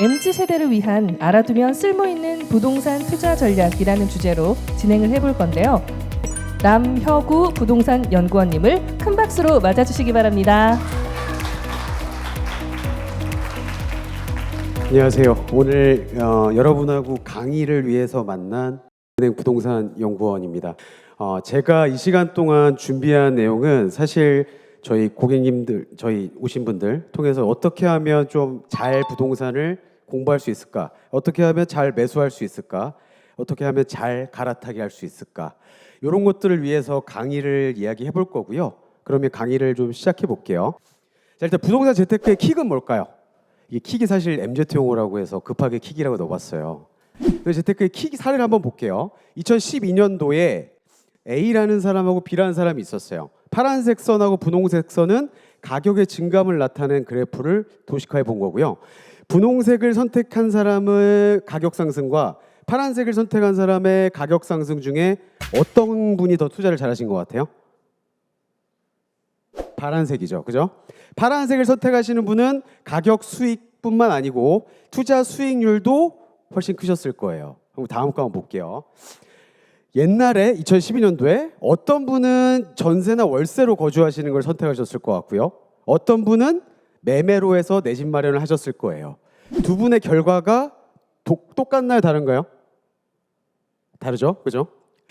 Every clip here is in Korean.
MZ세대를 위한 알아두면 쓸모있는 부동산 투자 전략이라는 주제로 진행을 해볼 건데요. 남혁우 부동산 연구원님을 큰 박수로 맞아주시기 바랍니다. 안녕하세요. 오늘 여러분하고 강의를 위해서 만난 은행 부동산 연구원입니다. 제가 이 시간 동안 준비한 내용은 사실 저희 고객님들, 저희 오신 분들 통해서 어떻게 하면 좀 잘 부동산을 공부할 수 있을까? 어떻게 하면 잘 매수할 수 있을까? 어떻게 하면 잘 갈아타기 할 수 있을까? 이런 것들을 위해서 강의를 이야기해 볼 거고요. 그러면 강의를 좀 시작해 볼게요. 자, 일단 부동산 재테크의 킥은 뭘까요? 이 킥이 사실 MZ용어라고 해서 급하게 킥이라고 넣어봤어요. 재테크의 킥 사례를 한번 볼게요. 2012년도에 A라는 사람하고 B라는 사람이 있었어요. 파란색 선하고 분홍색 선은 가격의 증감을 나타낸 그래프를 도식화해 본 거고요. 분홍색을 선택한 사람의 가격 상승과 파란색을 선택한 사람의 가격 상승 중에 어떤 분이 더 투자를 잘하신 것 같아요? 파란색이죠, 그죠? 파란색을 선택하시는 분은 가격 수익뿐만 아니고 투자 수익률도 훨씬 크셨을 거예요. 그럼 다음 거 한번 볼게요. 옛날에 2012년도에 어떤 분은 전세나 월세로 거주하시는 걸 선택하셨을 것 같고요. 어떤 분은 매매로 해서 내 집 마련을 하셨을 거예요. 두 분의 결과가 똑같나요? 다른가요? 다르죠? 그죠?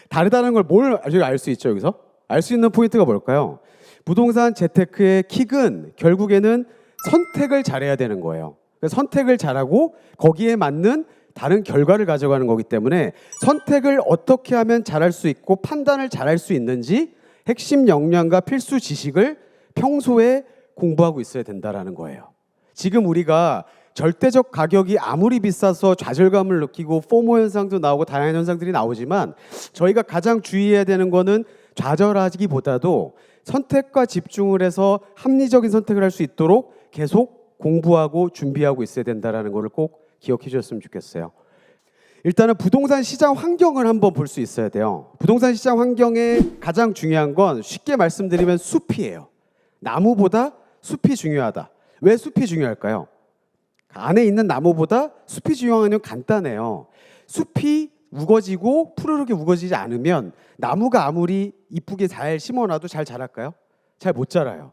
다르다는 걸 뭘 알 수 있죠, 여기서? 알 수 있는 포인트가 뭘까요? 부동산 재테크의 킥은 결국에는 선택을 잘해야 되는 거예요. 선택을 잘하고 거기에 맞는 다른 결과를 가져가는 거기 때문에 선택을 어떻게 하면 잘할 수 있고 판단을 잘할 수 있는지 핵심 역량과 필수 지식을 평소에 공부하고 있어야 된다는 거예요. 지금 우리가 절대적 가격이 아무리 비싸서 좌절감을 느끼고 포모 현상도 나오고 다양한 현상들이 나오지만 저희가 가장 주의해야 되는 거는 좌절하기보다도 선택과 집중을 해서 합리적인 선택을 할 수 있도록 계속 공부하고 준비하고 있어야 된다는 것을 꼭 기억해 주셨으면 좋겠어요. 일단은 부동산 시장 환경을 한번 볼 수 있어야 돼요. 부동산 시장 환경에 가장 중요한 건 쉽게 말씀드리면 숲이에요. 나무보다 숲이 중요하다. 왜 숲이 중요할까요? 안에 있는 나무보다 숲이 중요한 건 간단해요. 숲이 우거지고 푸르르게 우거지지 않으면 나무가 아무리 이쁘게 잘 심어놔도 잘 자랄까요? 잘 못 자라요.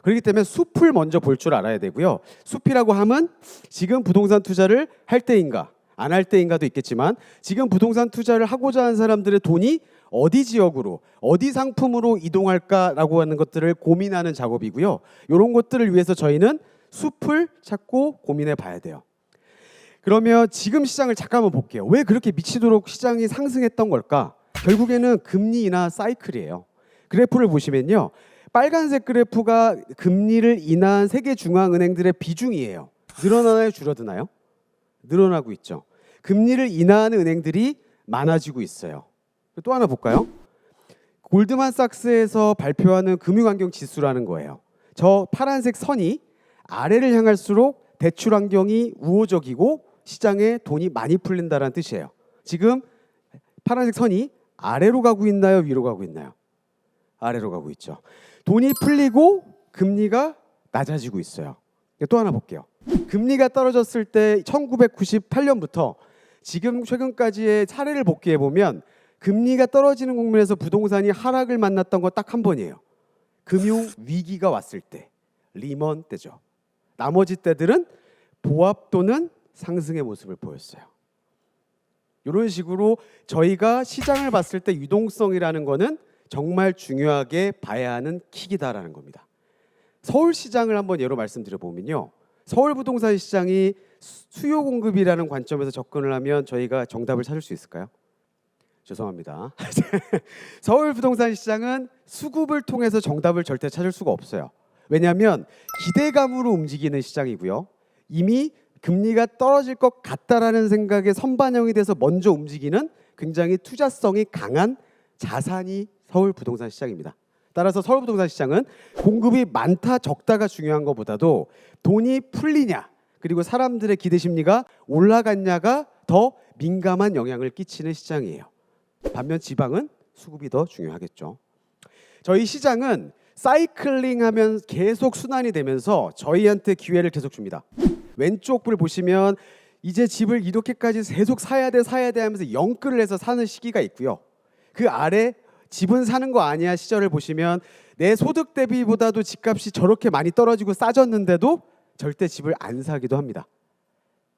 그렇기 때문에 숲을 먼저 볼 줄 알아야 되고요. 숲이라고 하면 지금 부동산 투자를 할 때인가 안 할 때인가도 있겠지만 지금 부동산 투자를 하고자 하는 사람들의 돈이 어디 지역으로 어디 상품으로 이동할까라고 하는 것들을 고민하는 작업이고요. 이런 것들을 위해서 저희는 숲을 찾고 고민해 봐야 돼요. 그러면 지금 시장을 잠깐만 볼게요. 왜 그렇게 미치도록 시장이 상승했던 걸까? 결국에는 금리 인하 사이클이에요. 그래프를 보시면요. 빨간색 그래프가 금리를 인하한 세계 중앙은행들의 비중이에요. 늘어나나요? 줄어드나요? 늘어나고 있죠. 금리를 인하하는 은행들이 많아지고 있어요. 또 하나 볼까요? 골드만삭스에서 발표하는 금융환경 지수라는 거예요. 저 파란색 선이 아래를 향할수록 대출 환경이 우호적이고 시장에 돈이 많이 풀린다는 뜻이에요. 지금 파란색 선이 아래로 가고 있나요? 위로 가고 있나요? 아래로 가고 있죠. 돈이 풀리고 금리가 낮아지고 있어요. 또 하나 볼게요. 금리가 떨어졌을 때 1998년부터 지금 최근까지의 사례를 복귀해 보면 금리가 떨어지는 국면에서 부동산이 하락을 만났던 거 딱 한 번이에요. 금융 위기가 왔을 때, 리먼 때죠. 나머지 때들은 보합 또는 상승의 모습을 보였어요. 이런 식으로 저희가 시장을 봤을 때 유동성이라는 거는 정말 중요하게 봐야 하는 킥이다라는 겁니다. 서울시장을 한번 예로 말씀드려보면요. 서울 부동산 시장이 수요 공급이라는 관점에서 접근을 하면 저희가 정답을 찾을 수 있을까요? 죄송합니다. 서울 부동산 시장은 수급을 통해서 정답을 절대 찾을 수가 없어요. 왜냐하면 기대감으로 움직이는 시장이고요. 이미 금리가 떨어질 것 같다라는 생각에 선반영이 돼서 먼저 움직이는 굉장히 투자성이 강한 자산이 서울 부동산 시장입니다. 따라서 서울 부동산 시장은 공급이 많다 적다가 중요한 것보다도 돈이 풀리냐 그리고 사람들의 기대 심리가 올라갔냐가 더 민감한 영향을 끼치는 시장이에요. 반면 지방은 수급이 더 중요하겠죠. 저희 시장은 사이클링하면 계속 순환이 되면서 저희한테 기회를 계속 줍니다. 왼쪽 볼 보시면 이제 집을 이렇게까지 계속 사야 돼 하면서 영끌을 해서 사는 시기가 있고요. 그 아래 집은 사는 거 아니야 시절을 보시면 내 소득 대비보다도 집값이 저렇게 많이 떨어지고 싸졌는데도 절대 집을 안 사기도 합니다.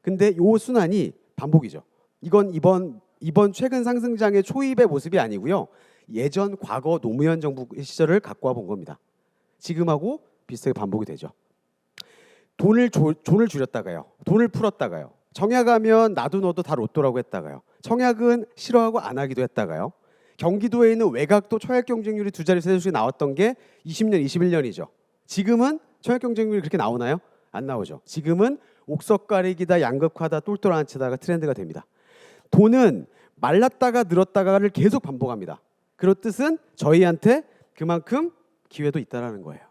근데 요 순환이 반복이죠. 이건 이번 최근 상승장의 초입의 모습이 아니고요. 예전 과거 노무현 정부 시절을 갖고 와 본 겁니다. 지금하고 비슷하게 반복이 되죠. 돈을 줄였다가요. 돈을 풀었다가요. 청약하면 나도 너도 다 로또라고 했다가요. 청약은 싫어하고 안 하기도 했다가요. 경기도에 있는 외곽도 청약 경쟁률이 두 자리 세수씩 나왔던 게 20년, 21년이죠. 지금은 청약 경쟁률이 그렇게 나오나요? 안 나오죠. 지금은 옥석 가리기다, 양극화다, 똘똘 앉히다가 트렌드가 됩니다. 돈은 말랐다가 늘었다가를 계속 반복합니다. 그런 뜻은 저희한테 그만큼 기회도 있다라는 거예요.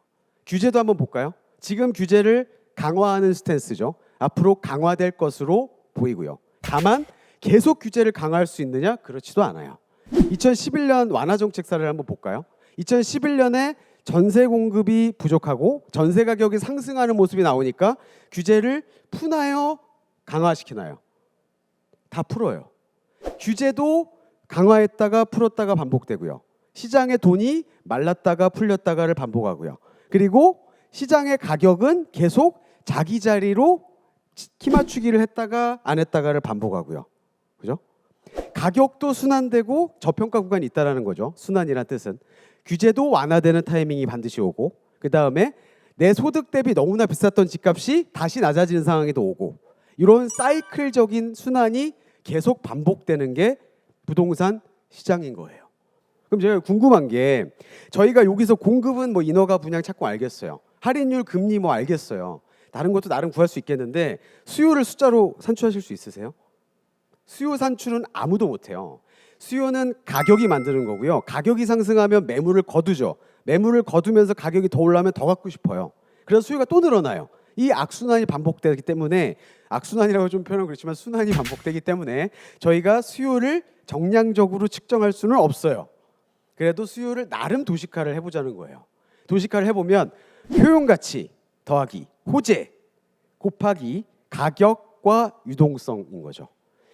규제도 한번 볼까요? 지금 규제를 강화하는 스탠스죠. 앞으로 강화될 것으로 보이고요. 다만 계속 규제를 강화할 수 있느냐? 그렇지도 않아요. 2011년 완화 정책사를 한번 볼까요? 2011년에 전세 공급이 부족하고 전세 가격이 상승하는 모습이 나오니까 규제를 푸나요? 강화시키나요? 다 풀어요. 규제도 강화했다가 풀었다가 반복되고요. 시장의 돈이 말랐다가 풀렸다가를 반복하고요. 그리고 시장의 가격은 계속 자기 자리로 키 맞추기를 했다가 안 했다가를 반복하고요. 그죠? 가격도 순환되고 저평가 구간이 있다라는 거죠. 순환이란 뜻은 규제도 완화되는 타이밍이 반드시 오고 그 다음에 내 소득 대비 너무나 비쌌던 집값이 다시 낮아지는 상황에도 오고 이런 사이클적인 순환이 계속 반복되는 게 부동산 시장인 거예요. 그럼 제가 궁금한 게 저희가 여기서 공급은 뭐 인허가 분양 착공 알겠어요. 할인율 금리 뭐 알겠어요. 다른 것도 나름 구할 수 있겠는데 수요를 숫자로 산출하실 수 있으세요? 수요 산출은 아무도 못해요. 수요는 가격이 만드는 거고요. 가격이 상승하면 매물을 거두죠. 매물을 거두면서 가격이 더 올라오면 더 갖고 싶어요. 그래서 수요가 또 늘어나요. 이 악순환이 반복되기 때문에 악순환이라고 좀 표현은 그렇지만 순환이 반복되기 때문에 저희가 수요를 정량적으로 측정할 수는 없어요. 그래도 수요를 나름 도식화를 해보자는 거예요. 도식화를 해보면 효용가치 더하기 호재 곱하기 가격과 유동성인 거죠.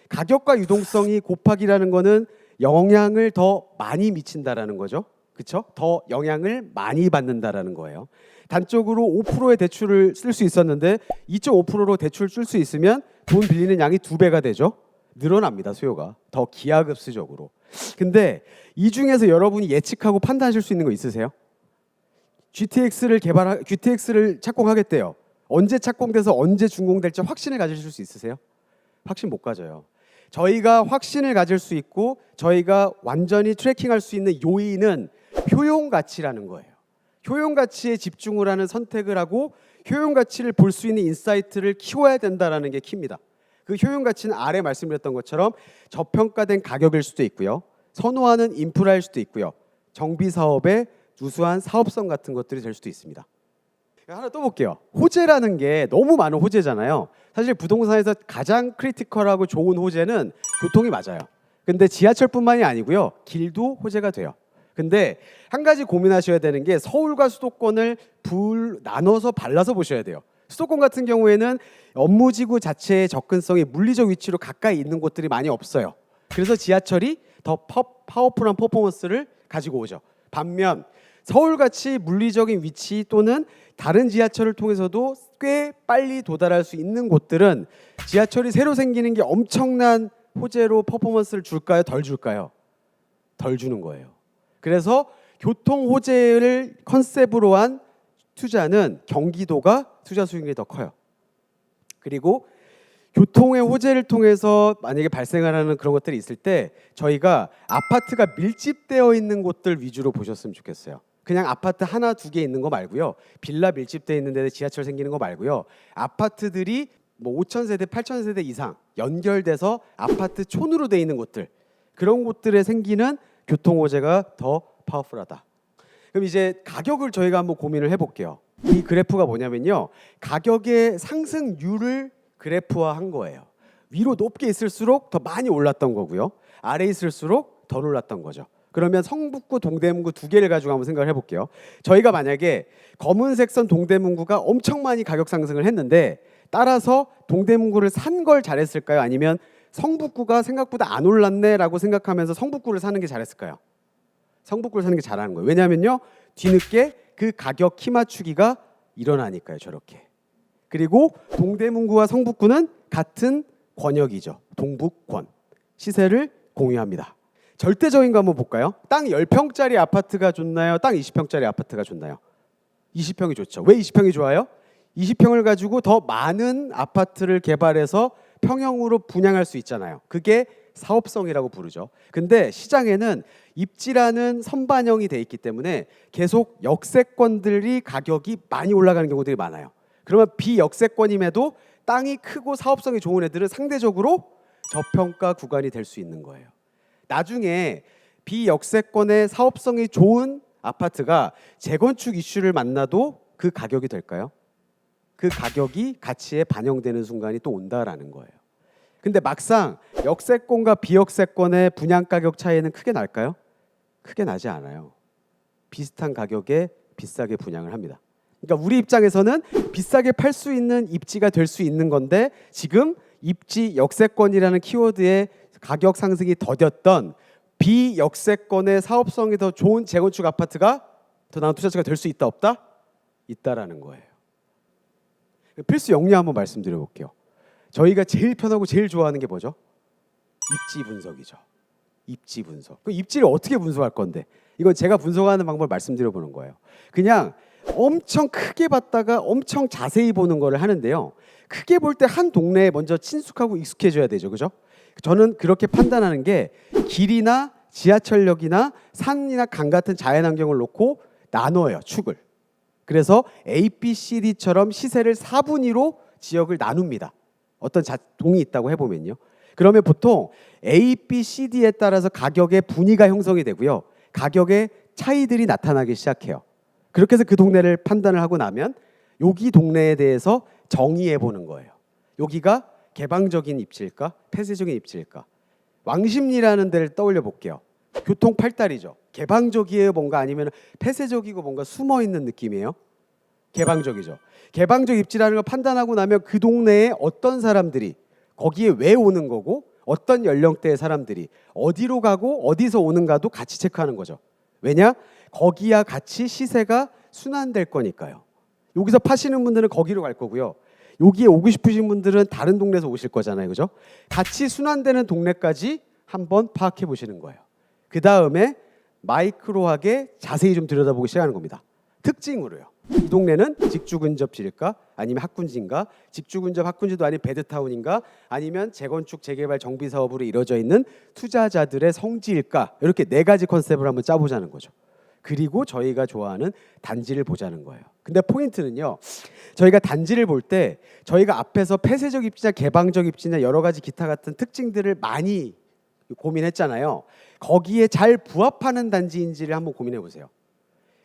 가격과 유동성이 곱하기라는 거는 영향을 더 많이 미친다라는 거죠. 그렇죠? 더 영향을 많이 받는다라는 거예요. 단적으로 5%의 대출을 쓸 수 있었는데 2.5%로 대출을 쓸 수 있으면 돈 빌리는 양이 2배가 되죠. 늘어납니다. 수요가 더 기하급수적으로. 근데 이 중에서 여러분이 예측하고 판단하실 수 있는 거 있으세요? GTX를 착공하겠대요. 언제 착공돼서 언제 준공될지 확신을 가지실 수 있으세요? 확신 못 가져요. 저희가 확신을 가질 수 있고 저희가 완전히 트래킹할 수 있는 요인은 효용가치라는 거예요. 효용가치에 집중을 하는 선택을 하고 효용가치를 볼 수 있는 인사이트를 키워야 된다는 게 키입니다. 그 효용가치는 아래 말씀드렸던 것처럼 저평가된 가격일 수도 있고요. 선호하는 인프라일 수도 있고요. 정비사업의 우수한 사업성 같은 것들이 될 수도 있습니다. 하나 또 볼게요. 호재라는 게 너무 많은 호재잖아요. 사실 부동산에서 가장 크리티컬하고 좋은 호재는 교통이 맞아요. 근데 지하철뿐만이 아니고요. 길도 호재가 돼요. 근데 한 가지 고민하셔야 되는 게 서울과 수도권을 나눠서 발라서 보셔야 돼요. 수도권 같은 경우에는 업무지구 자체의 접근성이 물리적 위치로 가까이 있는 곳들이 많이 없어요. 그래서 지하철이 더 파워풀한 퍼포먼스를 가지고 오죠. 반면 서울같이 물리적인 위치 또는 다른 지하철을 통해서도 꽤 빨리 도달할 수 있는 곳들은 지하철이 새로 생기는 게 엄청난 호재로 퍼포먼스를 줄까요? 덜 줄까요? 덜 주는 거예요. 그래서 교통 호재를 컨셉으로 한 투자는 경기도가 투자 수익률이 더 커요. 그리고 교통의 호재를 통해서 만약에 발생하는 그런 것들이 있을 때 저희가 아파트가 밀집되어 있는 곳들 위주로 보셨으면 좋겠어요. 그냥 아파트 하나 두 개 있는 거 말고요. 빌라 밀집되어 있는 데에 지하철 생기는 거 말고요. 아파트들이 뭐 5,000세대, 8,000세대 이상 연결돼서 아파트 촌으로 돼 있는 곳들, 그런 곳들에 생기는 교통 호재가 더 파워풀하다. 그럼 이제 가격을 저희가 한번 고민을 해볼게요. 이 그래프가 뭐냐면요. 가격의 상승률을 그래프화한 거예요. 위로 높게 있을수록 더 많이 올랐던 거고요. 아래 있을수록 덜 올랐던 거죠. 그러면 성북구, 동대문구 두 개를 가지고 한번 생각을 해볼게요. 저희가 만약에 검은색 선 동대문구가 엄청 많이 가격 상승을 했는데 따라서 동대문구를 산 걸 잘했을까요? 아니면 성북구가 생각보다 안 올랐네라고 생각하면서 성북구를 사는 게 잘했을까요? 성북구를 사는 게 잘하는 거예요. 왜냐하면요, 뒤늦게 그 가격 키 맞추기가 일어나니까요. 저렇게. 그리고 동대문구와 성북구는 같은 권역이죠. 동북권. 시세를 공유합니다. 절대적인 거 한번 볼까요? 땅 10평짜리 아파트가 좋나요? 땅 20평짜리 아파트가 좋나요? 20평이 좋죠. 왜 20평이 좋아요? 20평을 가지고 더 많은 아파트를 개발해서 평형으로 분양할 수 있잖아요. 그게 사업성이라고 부르죠. 근데 시장에는 입지라는 선반영이 돼 있기 때문에 계속 역세권들이 가격이 많이 올라가는 경우들이 많아요. 그러면 비역세권임에도 땅이 크고 사업성이 좋은 애들은 상대적으로 저평가 구간이 될 수 있는 거예요. 나중에 비역세권의 사업성이 좋은 아파트가 재건축 이슈를 만나도 그 가격이 될까요? 그 가격이 가치에 반영되는 순간이 또 온다라는 거예요. 근데 막상 역세권과 비역세권의 분양 가격 차이는 크게 날까요? 크게 나지 않아요. 비슷한 가격에 비싸게 분양을 합니다. 그러니까 우리 입장에서는 비싸게 팔 수 있는 입지가 될 수 있는 건데, 지금 입지 역세권이라는 키워드에 가격 상승이 더뎠던 비역세권의 사업성이 더 좋은 재건축 아파트가 더 나은 투자처가 될 수 있다 없다? 있다라는 거예요. 필수 역량 한번 말씀드려 볼게요. 저희가 제일 편하고 제일 좋아하는 게 뭐죠? 입지 분석이죠. 입지 분석. 그 입지를 어떻게 분석할 건데? 이건 제가 분석하는 방법을 말씀드려 보는 거예요. 그냥 엄청 크게 봤다가 엄청 자세히 보는 거를 하는데요. 크게 볼 때 한 동네에 먼저 친숙하고 익숙해져야 되죠. 그죠? 저는 그렇게 판단하는 게 길이나 지하철역이나 산이나 강 같은 자연환경을 놓고 나눠요. 축을. 그래서 A, B, C, D처럼 시세를 4분위로 지역을 나눕니다. 어떤 동이 있다고 해보면요. 그러면 보통 A, B, C, D에 따라서 가격의 분위가 형성이 되고요. 가격의 차이들이 나타나기 시작해요. 그렇게 해서 그 동네를 판단을 하고 나면 여기 동네에 대해서 정의해 보는 거예요. 여기가 개방적인 입지일까? 폐쇄적인 입지일까? 왕십리라는 데를 떠올려 볼게요. 교통 팔다리죠. 개방적이에요, 뭔가? 아니면 폐쇄적이고 뭔가 숨어 있는 느낌이에요? 개방적이죠. 개방적 입지라는 걸 판단하고 나면 그 동네에 어떤 사람들이 거기에 왜 오는 거고, 어떤 연령대의 사람들이 어디로 가고 어디서 오는가도 같이 체크하는 거죠. 왜냐? 거기와 같이 시세가 순환될 거니까요. 여기서 파시는 분들은 거기로 갈 거고요. 여기에 오고 싶으신 분들은 다른 동네에서 오실 거잖아요. 그죠? 같이 순환되는 동네까지 한번 파악해 보시는 거예요. 그 다음에 마이크로하게 자세히 좀 들여다보기 시작하는 겁니다. 특징으로요. 이 동네는 직주 근접지일까? 아니면 학군지인가? 직주 근접 학군지도 아닌 배드타운인가? 아니면 재건축 재개발 정비 사업으로 이루어져 있는 투자자들의 성지일까? 이렇게 네 가지 컨셉을 한번 짜보자는 거죠. 그리고 저희가 좋아하는 단지를 보자는 거예요. 근데 포인트는요, 저희가 단지를 볼 때 저희가 앞에서 폐쇄적 입지나 개방적 입지나 여러 가지 기타 같은 특징들을 많이 고민했잖아요. 거기에 잘 부합하는 단지인지를 한번 고민해 보세요.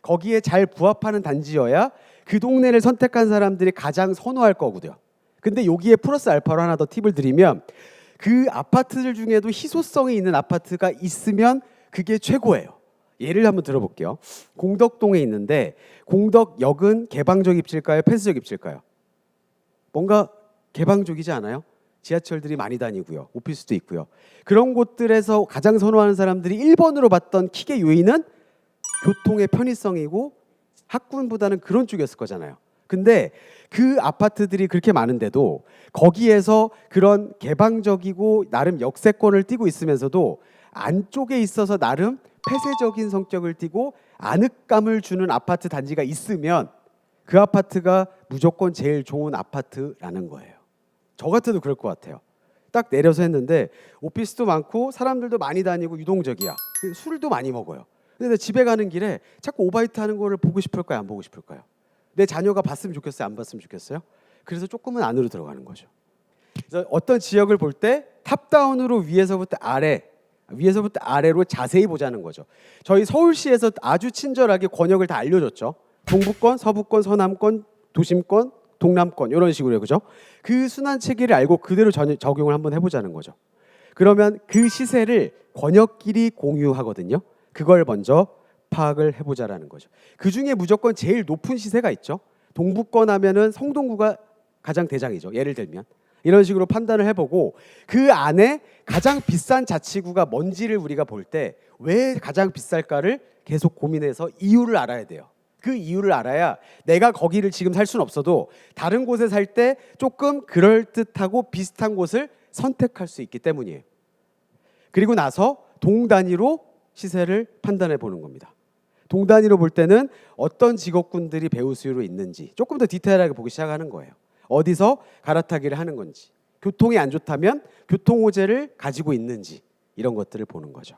거기에 잘 부합하는 단지여야 그 동네를 선택한 사람들이 가장 선호할 거거든요. 근데 여기에 플러스 알파로 하나 더 팁을 드리면, 그 아파트들 중에도 희소성이 있는 아파트가 있으면 그게 최고예요. 예를 한번 들어볼게요. 공덕동에 있는데 공덕역은 개방적 입지일까요? 폐쇄적 입지일까요? 뭔가 개방적이지 않아요? 지하철들이 많이 다니고요. 오피스도 있고요. 그런 곳들에서 가장 선호하는 사람들이 1번으로 봤던 킥의 요인은 교통의 편의성이고 학군보다는 그런 쪽이었을 거잖아요. 근데 그 아파트들이 그렇게 많은데도 거기에서 그런 개방적이고 나름 역세권을 띠고 있으면서도 안쪽에 있어서 나름 폐쇄적인 성격을 띠고 아늑감을 주는 아파트 단지가 있으면 그 아파트가 무조건 제일 좋은 아파트라는 거예요. 저 같아도 그럴 것 같아요. 딱 내려서 했는데 오피스도 많고 사람들도 많이 다니고 유동적이야. 술도 많이 먹어요. 근데 집에 가는 길에 자꾸 오바이트 하는 거를 보고 싶을까요? 안 보고 싶을까요? 내 자녀가 봤으면 좋겠어요? 안 봤으면 좋겠어요? 그래서 조금은 안으로 들어가는 거죠. 그래서 어떤 지역을 볼 때 탑다운으로 위에서부터 아래로 자세히 보자는 거죠. 저희 서울시에서 아주 친절하게 권역을 다 알려줬죠. 동부권, 서부권, 서남권, 도심권, 동남권 이런 식으로요. 그죠? 그 순환 체계를 알고 그대로 적용을 한번 해보자는 거죠. 그러면 그 시세를 권역끼리 공유하거든요. 그걸 먼저 파악을 해보자라는 거죠. 그중에 무조건 제일 높은 시세가 있죠. 동부권 하면은 성동구가 가장 대장이죠. 예를 들면 이런 식으로 판단을 해보고 그 안에 가장 비싼 자치구가 뭔지를 우리가 볼 때 왜 가장 비쌀까를 계속 고민해서 이유를 알아야 돼요. 그 이유를 알아야 내가 거기를 지금 살 수는 없어도 다른 곳에 살 때 조금 그럴듯하고 비슷한 곳을 선택할 수 있기 때문이에요. 그리고 나서 동 단위로 시세를 판단해 보는 겁니다. 동 단위로 볼 때는 어떤 직업군들이 배후 수요로 있는지 조금 더 디테일하게 보기 시작하는 거예요. 어디서 갈아타기를 하는 건지, 교통이 안 좋다면 교통 호재를 가지고 있는지 이런 것들을 보는 거죠.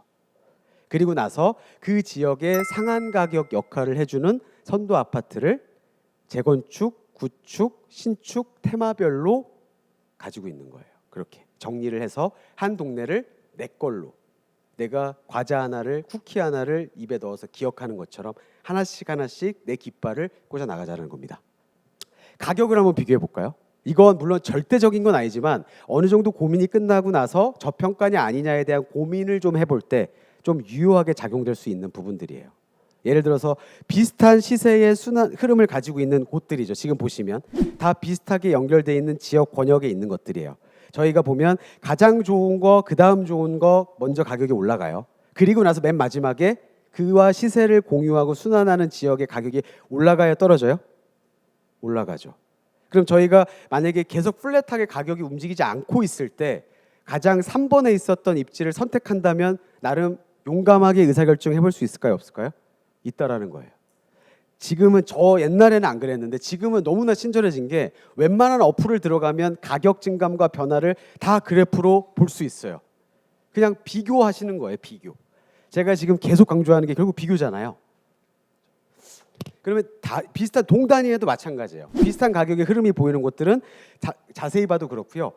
그리고 나서 그 지역의 상한 가격 역할을 해주는 선도 아파트를 재건축, 구축, 신축 테마별로 가지고 있는 거예요. 그렇게 정리를 해서 한 동네를 내 걸로, 내가 과자 하나를, 쿠키 하나를 입에 넣어서 기억하는 것처럼 하나씩 하나씩 내 깃발을 꽂아 나가자는 겁니다. 가격을 한번 비교해 볼까요? 이건 물론 절대적인 건 아니지만 어느 정도 고민이 끝나고 나서 저평가냐 아니냐에 대한 고민을 좀 해볼 때 좀 유효하게 작용될 수 있는 부분들이에요. 예를 들어서 비슷한 시세의 순환 흐름을 가지고 있는 곳들이죠. 지금 보시면 다 비슷하게 연결되어 있는 지역 권역에 있는 것들이에요. 저희가 보면 가장 좋은 거, 그 다음 좋은 거 먼저 가격이 올라가요. 그리고 나서 맨 마지막에 그와 시세를 공유하고 순환하는 지역의 가격이 올라가야 떨어져요? 올라가죠. 그럼 저희가 만약에 계속 플랫하게 가격이 움직이지 않고 있을 때 가장 3번에 있었던 입지를 선택한다면 나름 용감하게 의사결정해 볼 수 있을까요? 없을까요? 있다라는 거예요. 지금은 저 옛날에는 안 그랬는데 지금은 너무나 친절해진 게 웬만한 어플을 들어가면 가격 증감과 변화를 다 그래프로 볼 수 있어요. 그냥 비교하시는 거예요. 비교. 제가 지금 계속 강조하는 게 결국 비교잖아요. 그러면 다 비슷한 동 단위에도 마찬가지예요. 비슷한 가격의 흐름이 보이는 곳들은 자세히 봐도 그렇고요.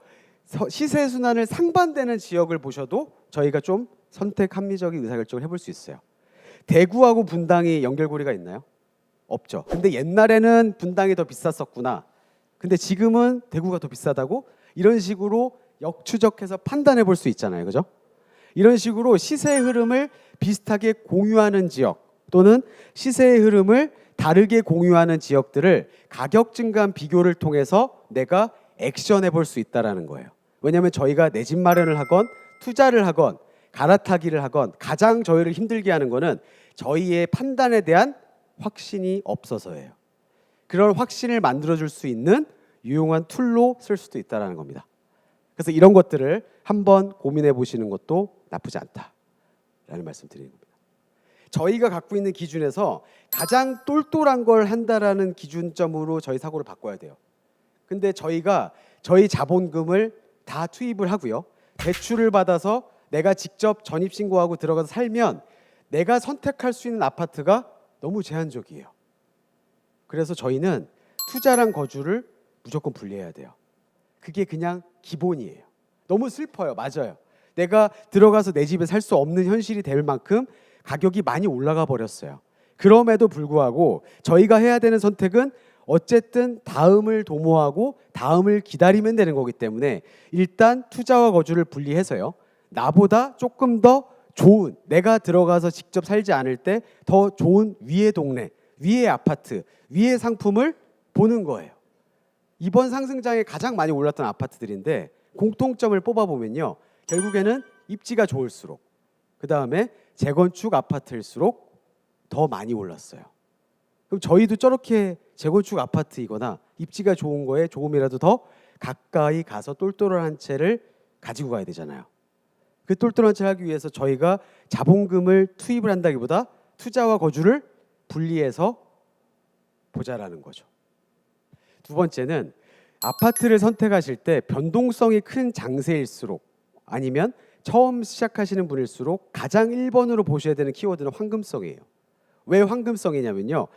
시세 순환을 상반되는 지역을 보셔도 저희가 좀 선택 합리적인 의사결정을 해볼 수 있어요. 대구하고 분당이 연결고리가 있나요? 없죠. 근데 옛날에는 분당이 더 비쌌었구나. 근데 지금은 대구가 더 비싸다고? 이런 식으로 역추적해서 판단해 볼 수 있잖아요. 그죠? 이런 식으로 시세의 흐름을 비슷하게 공유하는 지역 또는 시세의 흐름을 다르게 공유하는 지역들을 가격 증감 비교를 통해서 내가 액션해 볼 수 있다는 거예요. 왜냐하면 저희가 내 집 마련을 하건 투자를 하건 갈아타기를 하건 가장 저희를 힘들게 하는 거는 저희의 판단에 대한 확신이 없어서예요. 그런 확신을 만들어줄 수 있는 유용한 툴로 쓸 수도 있다는 겁니다. 그래서 이런 것들을 한번 고민해 보시는 것도 나쁘지 않다라는 말씀 드리는 겁니다. 저희가 갖고 있는 기준에서 가장 똘똘한 걸 한다라는 기준점으로 저희 사고를 바꿔야 돼요. 근데 저희가 저희 자본금을 다 투입을 하고요. 대출을 받아서 내가 직접 전입신고하고 들어가서 살면 내가 선택할 수 있는 아파트가 너무 제한적이에요. 그래서 저희는 투자랑 거주를 무조건 분리해야 돼요. 그게 그냥 기본이에요. 너무 슬퍼요. 맞아요. 내가 들어가서 내 집에 살 수 없는 현실이 될 만큼 가격이 많이 올라가 버렸어요. 그럼에도 불구하고 저희가 해야 되는 선택은 어쨌든 다음을 도모하고 다음을 기다리면 되는 거기 때문에 일단 투자와 거주를 분리해서요. 나보다 조금 더 좋은, 내가 들어가서 직접 살지 않을 때 더 좋은 위의 동네, 위의 아파트, 위의 상품을 보는 거예요. 이번 상승장에 가장 많이 올랐던 아파트들인데 공통점을 뽑아보면요. 결국에는 입지가 좋을수록 그 다음에 재건축 아파트일수록 더 많이 올랐어요. 그럼 저희도 저렇게 재건축 아파트이거나 입지가 좋은 거에 조금이라도 더 가까이 가서 똘똘한 채를 가지고 가야 되잖아요. 그 똘똘한 채를 하기 위해서 저희가 자본금을 투입을 한다기보다 투자와 거주를 분리해서 보자라는 거죠. 두 번째는 아파트를 선택하실 때 변동성이 큰 장세일수록 아니면 처음 시작하시는 분일수록 가장 1번으로 보셔야 되는 키워드는 황금성이에요. 왜 황금성이냐면요.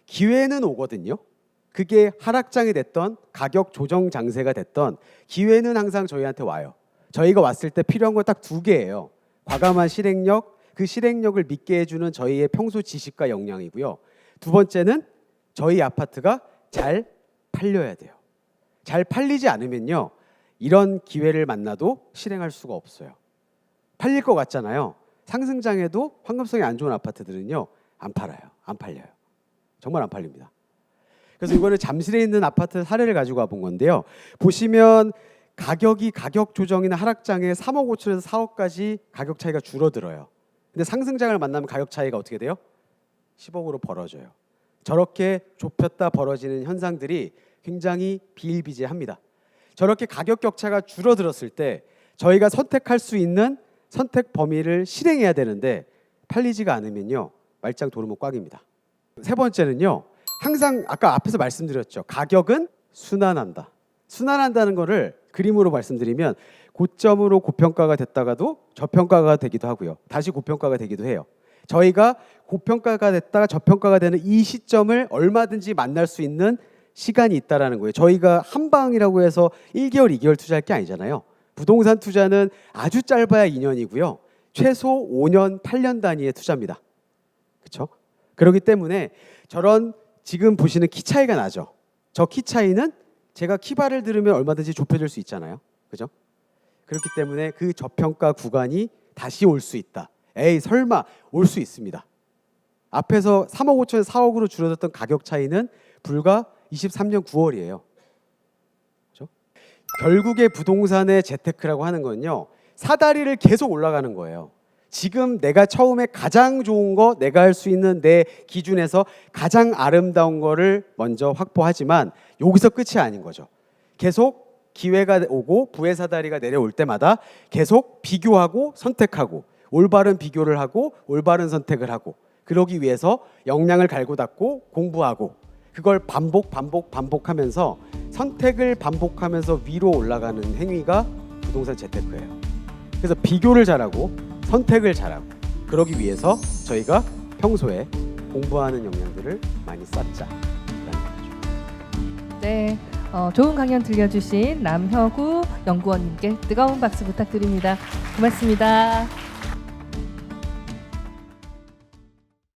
기회는 오거든요. 그게 하락장이 됐던 가격 조정 장세가 됐던 기회는 항상 저희한테 와요. 저희가 왔을 때 필요한 건 딱 두 개예요. 과감한 실행력, 그 실행력을 믿게 해주는 저희의 평소 지식과 역량이고요. 두 번째는 저희 아파트가 잘 팔려야 돼요. 잘 팔리지 않으면요. 이런 기회를 만나도 실행할 수가 없어요. 팔릴 것 같잖아요. 상승장에도 황금성이 안 좋은 아파트들은요. 안 팔아요. 안 팔려요. 정말 안 팔립니다. 그래서 이거는 잠실에 있는 아파트 사례를 가지고 와본 건데요. 보시면 가격이 가격 조정이나 하락장에 3억 5천에서 4억까지 가격 차이가 줄어들어요. 근데 상승장을 만나면 가격 차이가 어떻게 돼요? 10억으로 벌어져요. 저렇게 좁혔다 벌어지는 현상들이 굉장히 비일비재합니다. 저렇게 가격 격차가 줄어들었을 때 저희가 선택할 수 있는 선택 범위를 실행해야 되는데 팔리지가 않으면요, 말짱 도루묵 꽉입니다. 세 번째는요, 항상 아까 앞에서 말씀드렸죠. 가격은 순환한다. 순환한다는 거를 그림으로 말씀드리면 고점으로 고평가가 됐다가도 저평가가 되기도 하고요. 다시 고평가가 되기도 해요. 저희가 고평가가 됐다가 저평가가 되는 이 시점을 얼마든지 만날 수 있는 시간이 있다라는 거예요. 저희가 한 방이라고 해서 1개월, 2개월 투자할 게 아니잖아요. 부동산 투자는 아주 짧아야 2년이고요. 최소 5년, 8년 단위의 투자입니다. 그렇죠? 그렇기 때문에 저런 지금 보시는 키 차이가 나죠. 저 키 차이는 제가 키바를 들으면 얼마든지 좁혀질 수 있잖아요. 그죠? 그렇기 때문에 그 저평가 구간이 다시 올 수 있다. 에이 설마 올 수 있습니다. 앞에서 3억 5천에서 4억으로 줄어들었던 가격 차이는 불과 23년 9월이에요. 그렇죠? 결국에 부동산의 재테크라고 하는 건요, 사다리를 계속 올라가는 거예요. 지금 내가 처음에 가장 좋은 거, 내가 할 수 있는 내 기준에서 가장 아름다운 거를 먼저 확보하지만 여기서 끝이 아닌 거죠. 계속 기회가 오고 부의 사다리가 내려올 때마다 계속 비교하고 선택하고 올바른 비교를 하고 올바른 선택을 하고, 그러기 위해서 역량을 갈고 닦고 공부하고, 그걸 반복하면서 선택을 반복하면서 위로 올라가는 행위가 부동산 재테크예요. 그래서 비교를 잘하고 선택을 잘하고, 그러기 위해서 저희가 평소에 공부하는 역량들을 많이 쌓자라는 거죠. 네, 좋은 강연 들려주신 남혁우 연구원님께 뜨거운 박수 부탁드립니다. 고맙습니다.